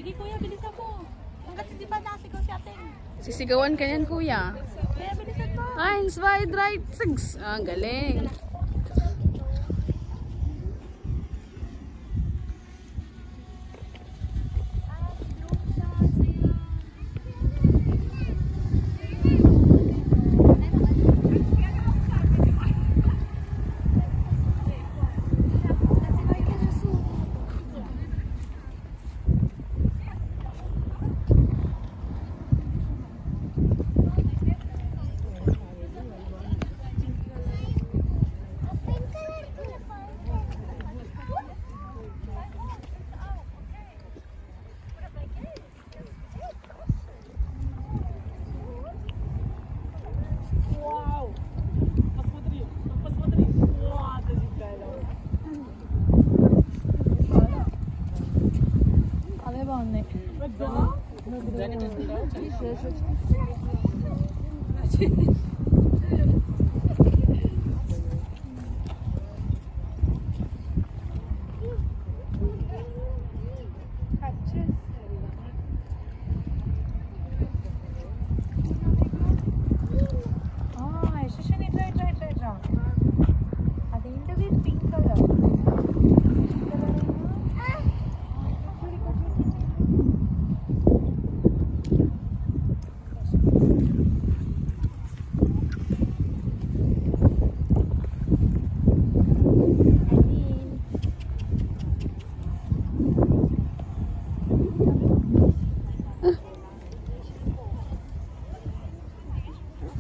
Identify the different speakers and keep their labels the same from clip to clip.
Speaker 1: Sige kuya, bilisan mo. Hanggat hindi pa nasigaw si ate.
Speaker 2: Sisigawan ka yan, kuya.
Speaker 1: Kaya bilisan mo.
Speaker 2: 1, 2, 3, 6. Ah, galing.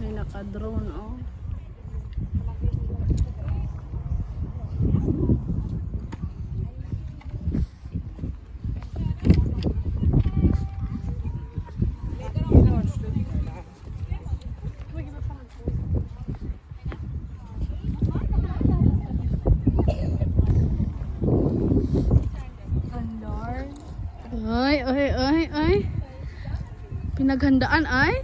Speaker 2: May naka-drone, oh. Ay. Pinaghandaan ay.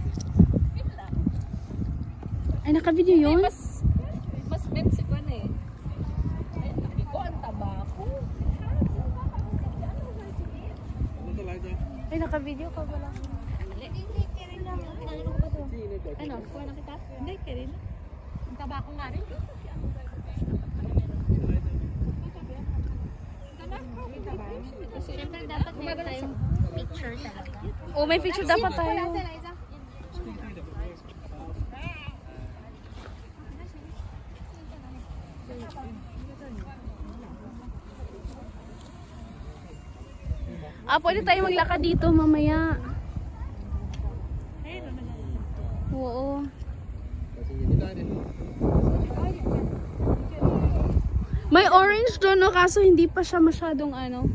Speaker 2: Ay, naka-video yun?
Speaker 1: Mas bensi ko na eh. Ay, tabi ko ang tabako.
Speaker 2: Ay, naka-video ka pala.
Speaker 1: Ano? Kuha na kita? Hindi, Karin. Ang tabako nga rin.
Speaker 3: Siyempre dapat meron tayong picture talaga.
Speaker 2: Oh, may picture dapat tayo. Ah, pwede tayo maglakad dito mamaya. Oo. May orange doon, no? Kaso hindi pa siya masyadong ano.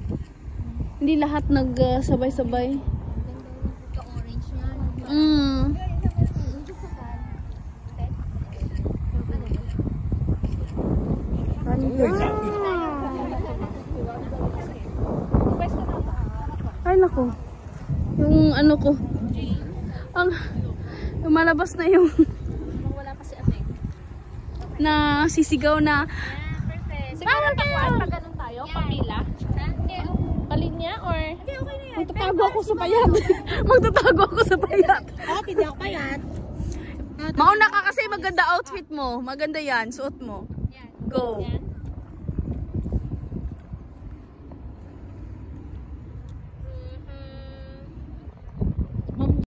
Speaker 2: Hindi lahat nagsabay-sabay.
Speaker 3: Ka-orange niya.
Speaker 2: Ay, naku. Yung ano ko. Lumalabas na yung
Speaker 3: Wala kasi ate.
Speaker 2: na sisigaw na
Speaker 1: Parang takuan pa ganun tayo, pamila. Palinya or?
Speaker 3: Okay na yan.
Speaker 2: magtatago ako sa payat. Magtatago ako sa payat.
Speaker 1: Bakit hindi ako payat?
Speaker 2: Mauna ka kasi maganda outfit mo. Maganda yan. Suot mo. Go.